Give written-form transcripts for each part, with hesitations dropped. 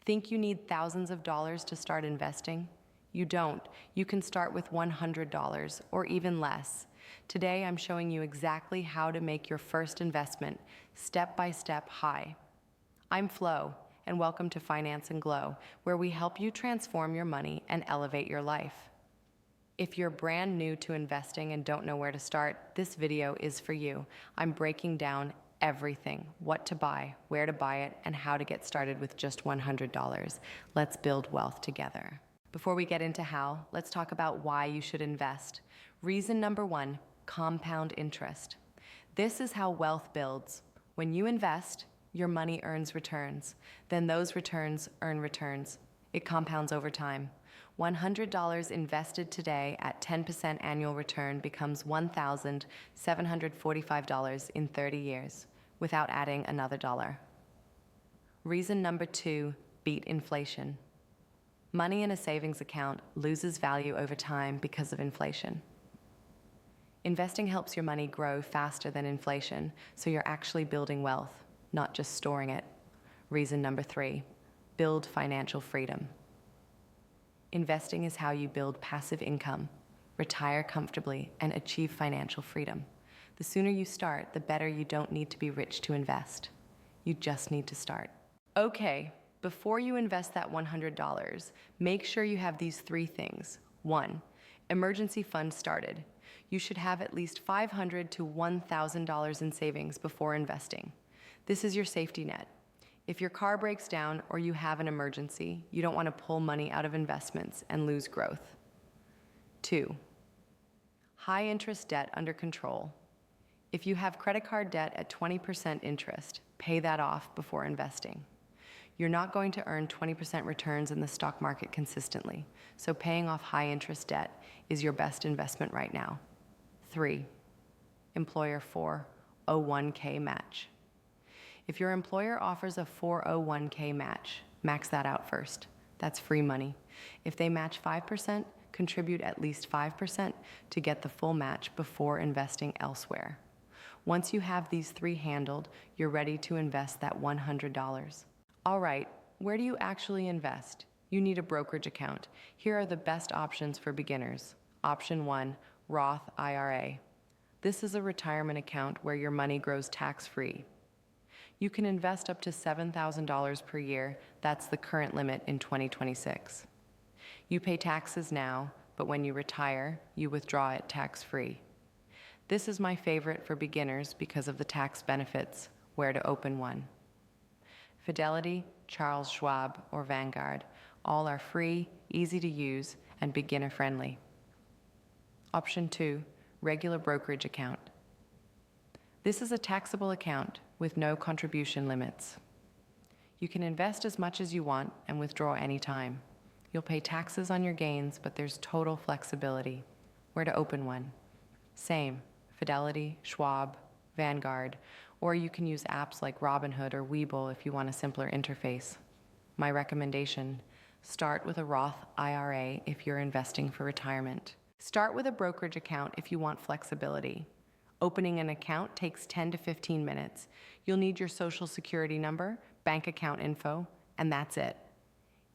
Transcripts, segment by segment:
Think you need thousands of dollars to start investing? You don't. You can start with $100 or even less. Today, I'm showing you exactly how to make your first investment step by step high. I'm Flo, and welcome to Finance and Glow, where we help you transform your money and elevate your life. If you're brand new to investing and don't know where to start, this video is for you. I'm breaking down everything: what to buy, where to buy it, and how to get started with just $100. Let's build wealth together. Before we get into how, let's talk about why you should invest. Reason number one, compound interest. This is how wealth builds. When you invest, your money earns returns. Then those returns earn returns. It compounds over time. $100 invested today at 10% annual return becomes $1,745 in 30 years, without adding another dollar. Reason number two, beat inflation. Money in a savings account loses value over time because of inflation. Investing helps your money grow faster than inflation, so you're actually building wealth, not just storing it. Reason number three, build financial freedom. Investing is how you build passive income, retire comfortably, and achieve financial freedom. The sooner you start, the better. You don't need to be rich to invest. You just need to start. Okay, before you invest that $100, make sure you have these three things. 1. Emergency fund started. You should have at least $500 to $1,000 in savings before investing. This is your safety net. If your car breaks down or you have an emergency, you don't want to pull money out of investments and lose growth. 2. High interest debt under control. If you have credit card debt at 20% interest, pay that off before investing. You're not going to earn 20% returns in the stock market consistently, so paying off high interest debt is your best investment right now. 3. Employer 401k match. If your employer offers a 401k match, max that out first. That's free money. If they match 5%, contribute at least 5% to get the full match before investing elsewhere. Once you have these three handled, you're ready to invest that $100. All right, where do you actually invest? You need a brokerage account. Here are the best options for beginners. Option 1, Roth IRA. This is a retirement account where your money grows tax-free. You can invest up to $7,000 per year. That's the current limit in 2026. You pay taxes now, but when you retire, you withdraw it tax-free. This is my favorite for beginners because of the tax benefits. Where to open one? Fidelity, Charles Schwab, or Vanguard. All are free, easy to use, and beginner-friendly. Option 2, regular brokerage account. This is a taxable account with no contribution limits. You can invest as much as you want and withdraw anytime. You'll pay taxes on your gains, but there's total flexibility. Where to open one? Same, Fidelity, Schwab, Vanguard, or you can use apps like Robinhood or Webull if you want a simpler interface. My recommendation, start with a Roth IRA if you're investing for retirement. Start with a brokerage account if you want flexibility. Opening an account takes 10 to 15 minutes. You'll need your social security number, bank account info, and that's it.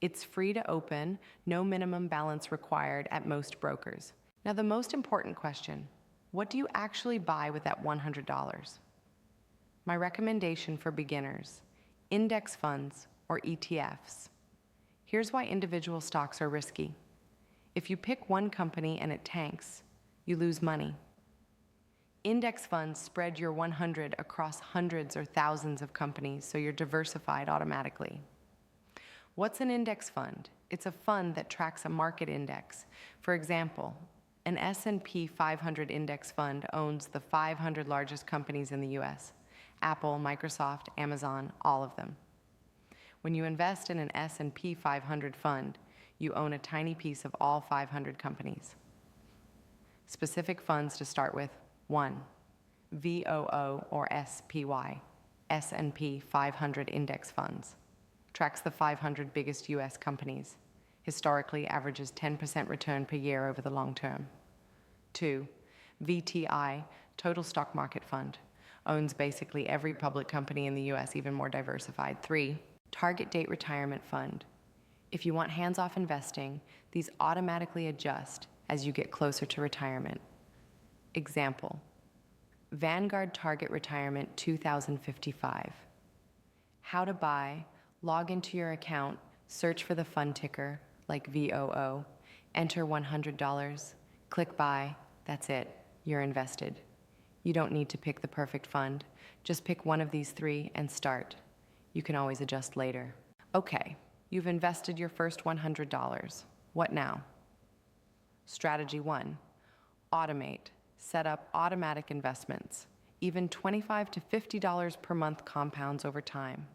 It's free to open, no minimum balance required at most brokers. Now, the most important question, what do you actually buy with that $100? My recommendation for beginners, index funds or ETFs. Here's why individual stocks are risky. If you pick one company and it tanks, you lose money. Index funds spread your 100 across hundreds or thousands of companies, so you're diversified automatically. What's an index fund? It's a fund that tracks a market index. For example, an S&P 500 index fund owns the 500 largest companies in the US. Apple, Microsoft, Amazon, all of them. When you invest in an S&P 500 fund, you own a tiny piece of all 500 companies. Specific funds to start with. 1. VOO or SPY, S&P 500 index funds. Tracks the 500 biggest US companies. Historically averages 10% return per year over the long term. 2. VTI, Total Stock Market Fund. Owns basically every public company in the US, even more diversified. 3. Target date retirement fund. If you want hands-off investing, these automatically adjust as you get closer to retirement. Example, Vanguard Target Retirement 2055. How to buy, log into your account, search for the fund ticker, like VOO, enter $100, click buy, that's it, you're invested. You don't need to pick the perfect fund, just pick one of these three and start. You can always adjust later. Okay, you've invested your first $100. What now? Strategy 1, automate. Set up automatic investments. Even $25 to $50 per month compounds over time.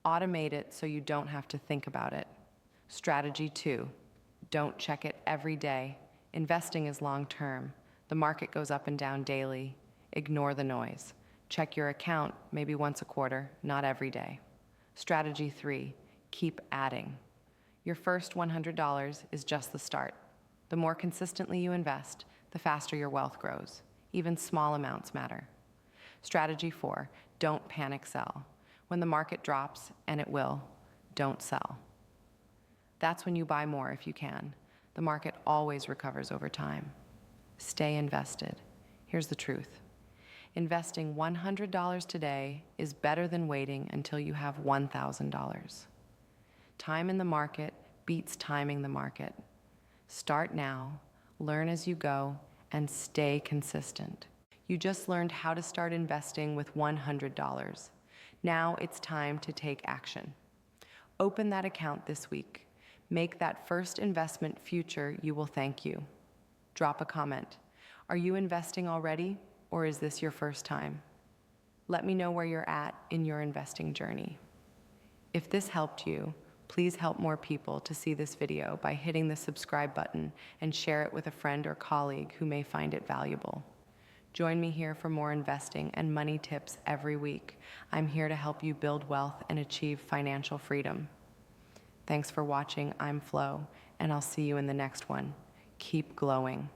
Automate it so you don't have to think about it. Strategy 2, don't check it every day. Investing is long-term. The market goes up and down daily. Ignore the noise. Check your account maybe once a quarter, not every day. Strategy 3, keep adding. Your first $100 is just the start. The more consistently you invest, the faster your wealth grows. Even small amounts matter. Strategy 4, don't panic sell. When the market drops, and it will, don't sell. That's when you buy more if you can. The market always recovers over time. Stay invested. Here's the truth. Investing $100 today is better than waiting until you have $1,000. Time in the market beats timing the market. Start now, learn as you go, and stay consistent. You just learned how to start investing with $100. Now it's time to take action. Open that account this week. Make that first investment future you will thank you. Drop a comment. Are you investing already, or is this your first time? Let me know where you're at in your investing journey. If this helped you, please help more people to see this video by hitting the subscribe button and share it with a friend or colleague who may find it valuable. Join me here for more investing and money tips every week. I'm here to help you build wealth and achieve financial freedom. Thanks for watching. I'm Flo, and I'll see you in the next one. Keep glowing.